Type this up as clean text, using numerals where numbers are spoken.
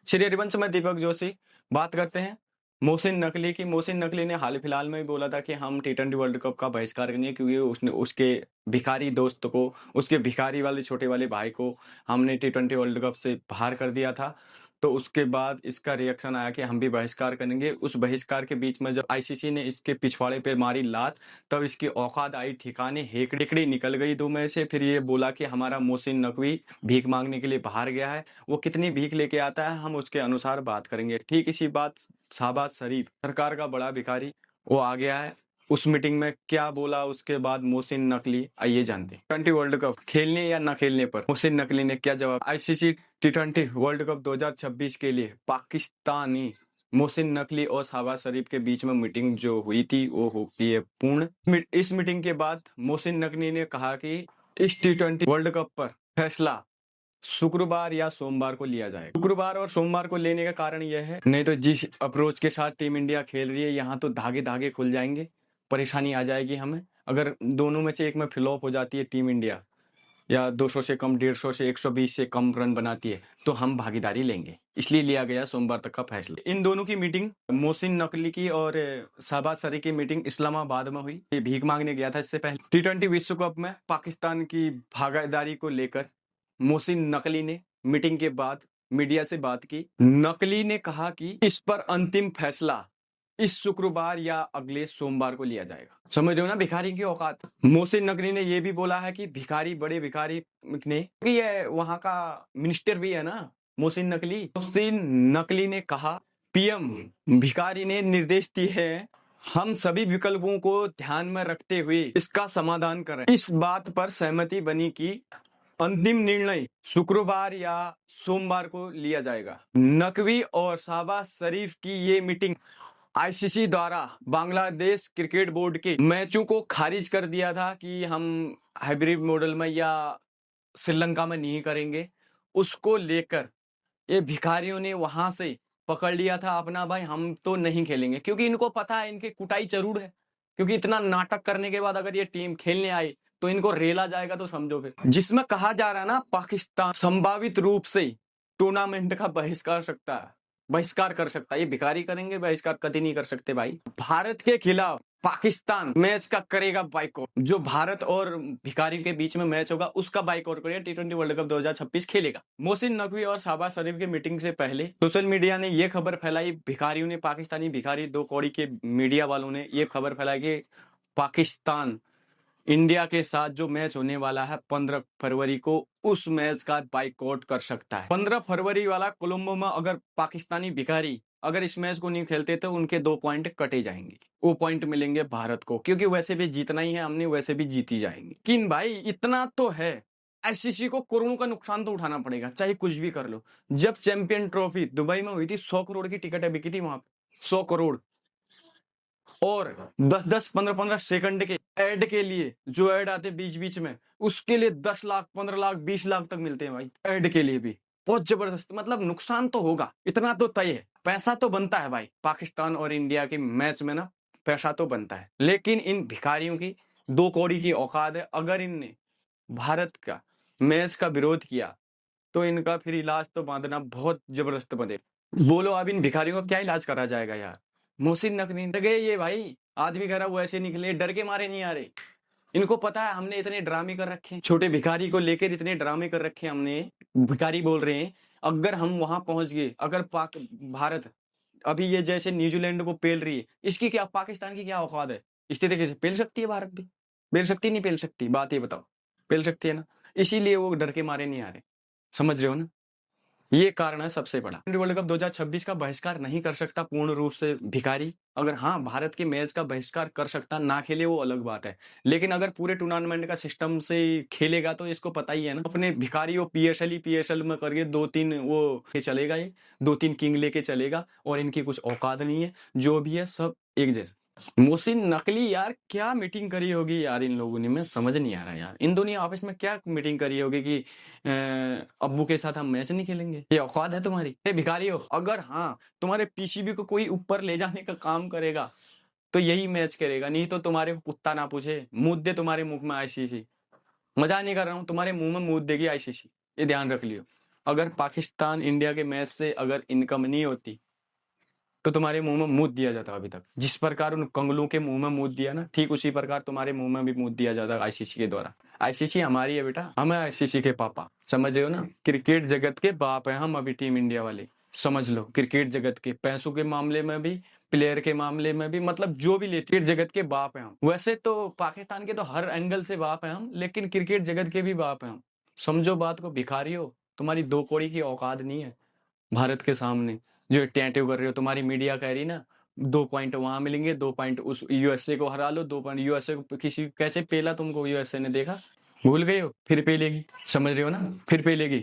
श्री हरिवंश में दीपक जोशी बात करते हैं मोहसिन नकवी की। मोहसिन नकवी ने हाल फिलहाल में ही बोला था कि हम टी20 वर्ल्ड कप का बहिष्कार करेंगे क्योंकि उसने उसके भिखारी दोस्त को, उसके भिखारी वाले छोटे वाले भाई को हमने टी20 वर्ल्ड कप से बाहर कर दिया था। तो उसके बाद इसका रिएक्शन आया कि हम भी बहिष्कार करेंगे। उस बहिष्कार के बीच में जब आईसीसी ने इसके पिछवाड़े पे मारी लात, तब इसकी औकात आई ठिकाने, हेकड़ी निकल गई दो में से। फिर ये बोला कि हमारा मोहसिन नकवी भीख मांगने के लिए बाहर गया है, वो कितनी भीख लेके आता है हम उसके अनुसार बात करेंगे। ठीक इसी बात शहबाज शरीफ, सरकार का बड़ा भिखारी, वो आ गया है। उस मीटिंग में क्या बोला उसके बाद मोहसिन नकवी, आइए जानते हैं। टी20 वर्ल्ड कप खेलने या न खेलने पर मोहसिन नकवी ने क्या जवाब। आईसीसी टी20 वर्ल्ड कप 2026 के लिए पाकिस्तानी मोहसिन नकवी और शहबाज शरीफ के बीच में मीटिंग जो हुई थी वो हो गई है पूर्ण। इस मीटिंग के बाद मोहसिन नकवी ने कहा कि इस टी20 वर्ल्ड कप पर फैसला शुक्रवार या सोमवार को लिया जाएगा। शुक्रवार और सोमवार को लेने का कारण यह है, नहीं तो जिस अप्रोच के साथ टीम इंडिया खेल रही है यहाँ तो धागे धागे खुल जाएंगे, परेशानी आ जाएगी हमें। अगर दोनों में से एक में फ्लॉप हो जाती है टीम इंडिया, या 200 से कम, 150 से 120 से कम रन बनाती है, तो हम भागीदारी लेंगे। इसलिए लिया गया सोमवार तक का फैसला। इन दोनों की मीटिंग, मोहसिन नकवी की और शहबाज शरीफ की मीटिंग इस्लामाबाद में हुई। ये भीख मांगने गया था इससे पहले। टी20 विश्व कप में पाकिस्तान की भागीदारी को लेकर मोहसिन नकवी ने मीटिंग के बाद मीडिया से बात की। नकवी ने कहा कि इस पर अंतिम फैसला इस शुक्रवार या अगले सोमवार को लिया जाएगा। समझ रहे हो ना भिखारी की औकात। मोहसिन नकवी ने यह भी बोला है कि भिखारी, बड़े भिखारी ने, कि ये वहां का मिनिस्टर भी है ना मोहसिन नकवी। मोहसिन नकवी ने कहा पीएम भिखारी ने निर्देश दिए हैं, हम सभी विकल्पों को ध्यान में रखते हुए इसका समाधान करें। इस बात पर सहमति बनी कि अंतिम निर्णय शुक्रवार या सोमवार को लिया जाएगा। नकवी और शहबाज शरीफ की ये मीटिंग आईसीसी द्वारा बांग्लादेश क्रिकेट बोर्ड के मैचों को खारिज कर दिया था कि हम हाइब्रिड मॉडल में या श्रीलंका में नहीं करेंगे। उसको लेकर ये भिखारियों ने वहां से पकड़ लिया था अपना, भाई हम तो नहीं खेलेंगे, क्योंकि इनको पता है इनके कुटाई जरूर है। क्योंकि इतना नाटक करने के बाद अगर ये टीम खेलने आई तो इनको रेला जाएगा, तो समझो फिर। जिसमें कहा जा रहा है ना पाकिस्तान संभावित रूप से टूर्नामेंट का बहिष्कार कर सकता है। ये भिखारी करेंगे बहिष्कार, कभी नहीं कर सकते भाई। भारत के खिलाफ पाकिस्तान मैच का करेगा बाइकआउट। जो भारत और भिखारी के बीच में मैच होगा उसका बाइकआउट करेगा, टी20 वर्ल्ड कप 2026 खेलेगा। मोहसिन नकवी और शहबाज शरीफ की मीटिंग से पहले सोशल मीडिया ने यह खबर फैलाई, भिखारियों ने, पाकिस्तानी भिखारी दो कौड़ी के मीडिया वालों ने यह खबर फैलाई कि पाकिस्तान इंडिया के साथ जो मैच होने वाला है 15 फरवरी को, उस मैच का बाइकआउट कर सकता है। 15 फरवरी वाला कोलंबो में अगर पाकिस्तानी भिखारी अगर इस मैच को नहीं खेलते तो उनके 2 पॉइंट कटे जाएंगे। वो पॉइंट मिलेंगे भारत को, क्योंकि वैसे भी जीतना ही है हमने, वैसे भी जीती जाएंगे। लेकिन भाई इतना तो है, आईसीसी को करोड़ों का नुकसान तो उठाना पड़ेगा, चाहे कुछ भी कर लो। जब चैंपियन ट्रॉफी दुबई में हुई थी, 100 करोड़ की टिकटें बिकी थी वहां पे, 100 करोड़। और 10-10, 15-15 सेकंड के ऐड के लिए जो ऐड आते बीच बीच में, उसके लिए 10 लाख, 15 लाख, 20 लाख तक मिलते हैं भाई, ऐड के लिए भी। बहुत जबरदस्त, मतलब नुकसान तो होगा, इतना तो तय है। पैसा तो बनता है भाई, पाकिस्तान और इंडिया के मैच में ना पैसा तो बनता है। लेकिन इन भिखारियों की 2 कौड़ी की औकात है। अगर इनने भारत का मैच का विरोध किया तो इनका फिर इलाज तो बांधना बहुत जबरदस्त बने। बोलो अब इन भिखारियों का क्या इलाज करा जाएगा यार। मोहसिन नकवी डर गए ये भाई, आदमी कह रहा वो ऐसे निकले, डर के मारे नहीं आ रहे। इनको पता है हमने इतने ड्रामे कर रखे हैं, छोटे भिखारी को लेकर इतने ड्रामे कर रखे हैं हमने। भिखारी बोल रहे हैं अगर हम वहां पहुंच गए, अगर भारत अभी ये जैसे न्यूजीलैंड को पेल रही है, इसकी क्या, पाकिस्तान की क्या औकात है, इस तरीके से पेल सकती है भारत भी? पेल सकती नहीं पेल सकती, बात ये बताओ। पेल सकती है ना, इसीलिए वो डर के मारे नहीं आ रहे। समझ रहे हो ना, ये कारण है सबसे बड़ा। वर्ल्ड कप 2026 का बहिष्कार नहीं कर सकता पूर्ण रूप से भिखारी। अगर हाँ भारत के मैच का बहिष्कार कर सकता, ना खेले वो अलग बात है। लेकिन अगर पूरे टूर्नामेंट का सिस्टम से खेलेगा तो इसको पता ही है ना, अपने भिखारी वो पीएसएल में करके 2-3 वो चलेगा, ये 2-3 किंग लेके चलेगा, और इनकी कुछ औकात नहीं है। जो भी है सब एक जैसा। मोहसिन नकवी यार क्या मीटिंग करी होगी यार इन लोगों ने, मैं समझ नहीं आ रहा यार। इन दोनों आपस में क्या मीटिंग करी होगी कि अब्बू के साथ हम मैच नहीं खेलेंगे? ये औकात है तुम्हारी? ये भिखारी हो। अगर हाँ तुम्हारे पीसीबी को कोई ऊपर ले जाने का काम करेगा तो यही मैच करेगा, नहीं तो तुम्हारे को कुत्ता ना पूछे, मुंह दे तुम्हारे मुंह में आईसीसी। मजा नहीं कर रहा हूँ, तुम्हारे मुंह में मुंह देगी आईसीसी, ये ध्यान रख लियो। अगर पाकिस्तान इंडिया के मैच से अगर इनकम नहीं होती तो तुम्हारे मुंह में मूत दिया जाता अभी तक। जिस प्रकार उन कंगलों के मुंह में मूत दिया ना, ठीक उसी प्रकार तुम्हारे मुंह में भी मूत दिया जाता आईसीसी के द्वारा। आईसीसी हमारी है बेटा, हम है आईसीसी के पापा, समझ रहे हो ना। क्रिकेट जगत के बाप है हम अभी टीम इंडिया वाले, समझ लो। क्रिकेट जगत के पैसों के मामले में भी, प्लेयर के मामले में भी, मतलब जो भी लेते क्रिकेट जगत के बाप है हम। वैसे तो पाकिस्तान के तो हर एंगल से बाप है हम, लेकिन क्रिकेट जगत के भी बाप है हम। समझो बात को, भिखारी हो, तुम्हारी 2 कौड़ी की औकात नहीं है भारत के सामने। जो टेंटिव कर रहे हो, तुम्हारी मीडिया कह रही ना 2 पॉइंट वहां मिलेंगे, 2 पॉइंट उस यूएसए को हरा लो, 2 पॉइंट यूएसए को किसी कैसे पेला तुमको यूएसए ने, देखा? भूल गए हो? फिर पेलेगी, समझ रहे हो ना, फिर पेलेगी।